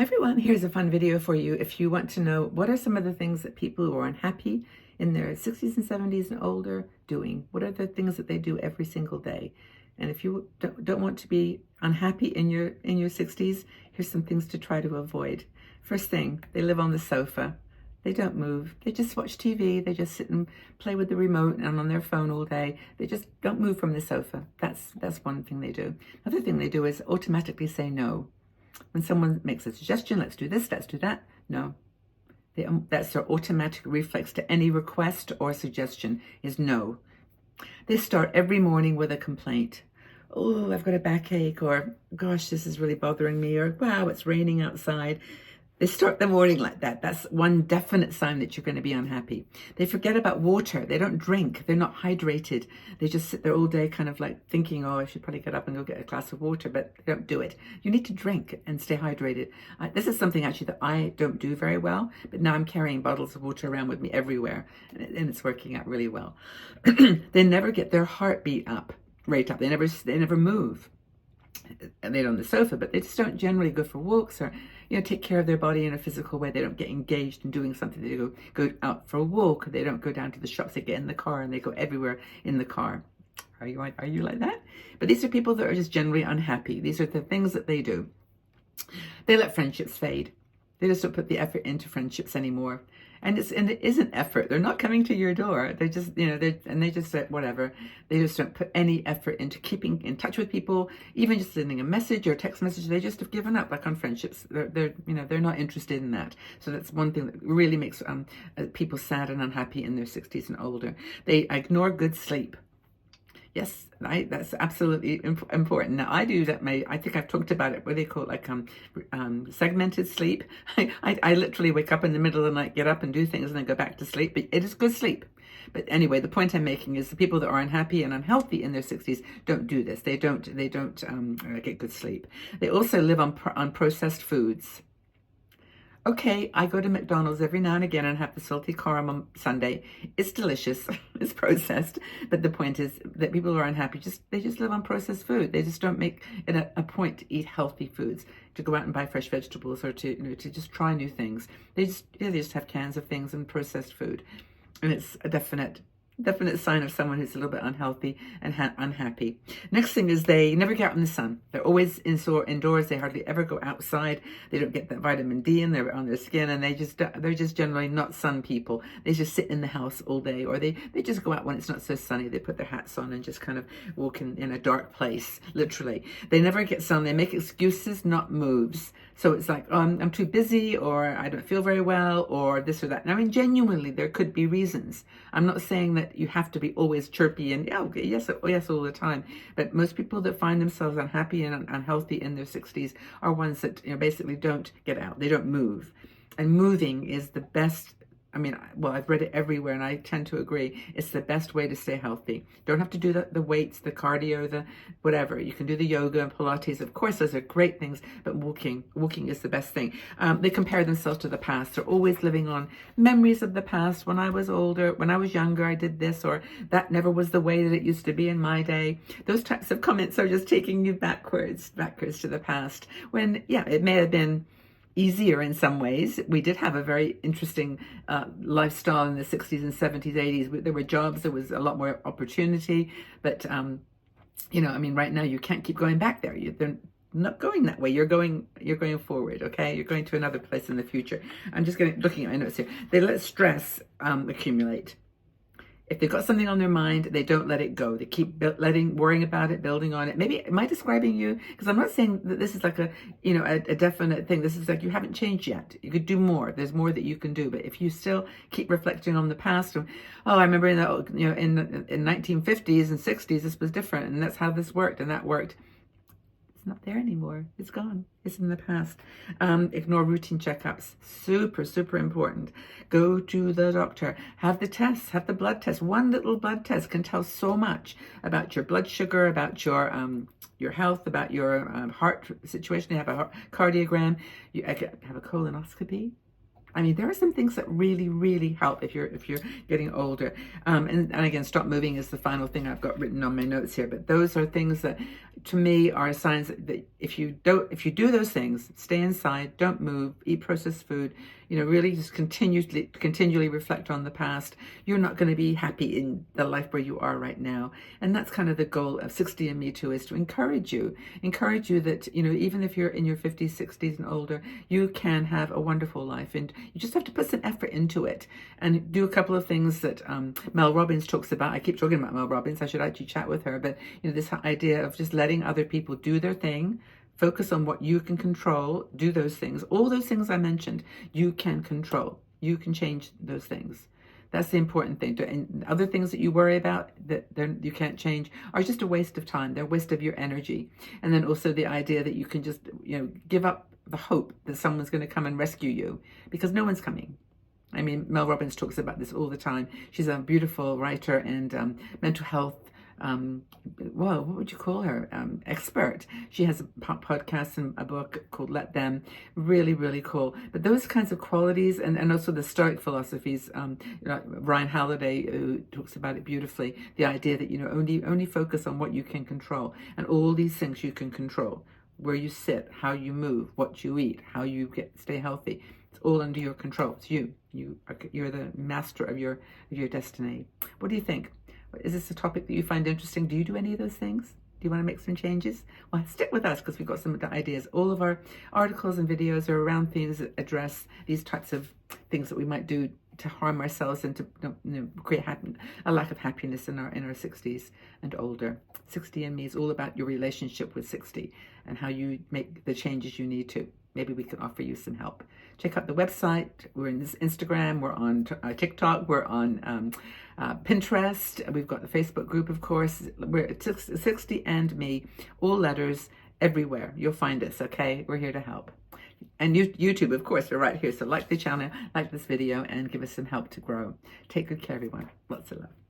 Hi everyone, here's a fun video for you if you want to know what are some of the things that people who are unhappy in their 60s and 70s and older doing. What are the things that they do every single day? And if you don't want to be unhappy in your 60s, here's some things to try to avoid. First thing, they live on the sofa. They don't move. They just watch TV. They just sit and play with the remote and on their phone all day. They just don't move from the sofa. That's one thing they do. Another thing they do is automatically say no. When someone makes a suggestion, let's do this, let's do that, no. That's their automatic reflex to any request or suggestion is no. They start every morning with a complaint. Oh, I've got a backache, or gosh, this is really bothering me, or wow, it's raining outside. They start the morning like that. That's one definite sign that you're going to be unhappy. They forget about water. They don't drink. They're not hydrated. They just sit there all day kind of like thinking, oh, I should probably get up and go get a glass of water, but they don't do it. You need to drink and stay hydrated. This is something actually that I don't do very well, but now I'm carrying bottles of water around with me everywhere, and it's working out really well. They never get their heartbeat up, rate up. They never move. And they're on the sofa, but they just don't generally go for walks or, take care of their body in a physical way. They don't get engaged in doing something. They go out for a walk. They don't go down to the shops. They get in the car and they go everywhere in the car. Are you like that? But these are people that are just generally unhappy. These are the things that they do. They let friendships fade. They just don't put the effort into friendships anymore. And it isn't effort. They're not coming to your door. They're just, they just say whatever. They just don't put any effort into keeping in touch with people, even just sending a message or a text message. They just have given up, like on friendships. They're not interested in that. So that's one thing that really makes people sad and unhappy in their 60s and older. They ignore good sleep. Yes, that's absolutely important. Now, I do that. I think I've talked about it. What they call it, like segmented sleep. I literally wake up in the middle of the night, get up and do things, and then go back to sleep. But it is good sleep. But anyway, the point I'm making is the people that are unhappy and unhealthy in their 60s don't do this. They don't get good sleep. They also live on processed foods. Okay, I go to McDonald's every now and again and have the salty caram on Sunday. It's delicious. It's processed. But the point is that people who are unhappy, they just live on processed food. They just don't make it a point to eat healthy foods, to go out and buy fresh vegetables, or to just try new things. They just have cans of things and processed food. And it's a definite sign of someone who's a little bit unhealthy and unhappy. Next thing is they never get out in the sun. They're always indoors. They hardly ever go outside. They don't get that vitamin D on their skin, and they're just generally not sun people. They just sit in the house all day, or they just go out when it's not so sunny. They put their hats on and just kind of walk in a dark place, literally. They never get sun. They make excuses, not moves. So it's like, oh, I'm too busy, or I don't feel very well, or this or that. Now, I mean, genuinely, there could be reasons. I'm not saying that you have to be always chirpy and yes all the time. But most people that find themselves unhappy and unhealthy in their 60s are ones that basically don't get out. They don't move. And moving is the best. I've read it everywhere, and I tend to agree. It's the best way to stay healthy. Don't have to do the weights, the cardio, the whatever. You can do the yoga and Pilates. Of course, those are great things, but walking is the best thing. They compare themselves to the past. They're always living on memories of the past. When I was older, when I was younger, I did this, or that never was the way that it used to be in my day. Those types of comments are just taking you backwards to the past. When, it may have been easier in some ways. We did have a very interesting lifestyle in the 60s and 70s, 80s. There were jobs, there was a lot more opportunity, but right now you can't keep going back there. They're not going that way. You're going forward, okay? You're going to another place in the future. I'm just looking at my notes here. They let stress accumulate. If they've got something on their mind, they don't let it go. They keep worrying about it, building on it. Maybe, am I describing you? Because I'm not saying that this is like a definite thing. This is like you haven't changed yet. You could do more. There's more that you can do. But if you still keep reflecting on the past, I remember in the 1950s and 60s, this was different, and that's how this worked, and that worked. It's not there anymore. It's gone. It's in the past. Ignore routine checkups. Super, super important. Go to the doctor. Have the tests. Have the blood test. One little blood test can tell so much about your blood sugar, about your health, about your heart situation. You have a cardiogram. You have a colonoscopy. I mean, there are some things that really, really help if you're getting older. And again, stop moving is the final thing I've got written on my notes here. But those are things that, to me, are signs that if you do those things, stay inside, don't move, eat processed food, really just continually reflect on the past, you're not going to be happy in the life where you are right now. And that's kind of the goal of 60 and Me Too, is to encourage you that, even if you're in your 50s, 60s and older, you can have a wonderful life. And you just have to put some effort into it and do a couple of things that Mel Robbins talks about. I keep talking about Mel Robbins. I should actually chat with her. But, this idea of just letting other people do their thing, focus on what you can control, do those things. All those things I mentioned, you can control. You can change those things. That's the important thing. And other things that you worry about that you can't change are just a waste of time. They're a waste of your energy. And then also the idea that you can just, give up the hope that someone's going to come and rescue you, because no one's coming. I mean, Mel Robbins talks about this all the time. She's a beautiful writer and mental health, what would you call her? Expert. She has a podcast and a book called Let Them. Really, really cool. But those kinds of qualities, and also the Stoic philosophies, Ryan Holiday, who talks about it beautifully, the idea that, only focus on what you can control, and all these things you can control. Where you sit, how you move, what you eat, how you stay healthy. It's all under your control. It's you. You're the master of your destiny. What do you think? Is this a topic that you find interesting? Do you do any of those things? Do you want to make some changes? Well, stick with us, because we've got some ideas. All of our articles and videos are around things that address these types of things that we might do to harm ourselves and to create a lack of happiness in our 60s and older. 60 and Me is all about your relationship with 60 and how you make the changes you need to. Maybe we can offer you some help. Check out the website. We're in this Instagram. We're on TikTok. We're on Pinterest. We've got the Facebook group, of course. We're at 60 and Me, all letters, everywhere. You'll find us, okay? We're here to help. And YouTube, of course, we're right here. So like the channel, like this video, and give us some help to grow. Take good care, everyone. Lots of love.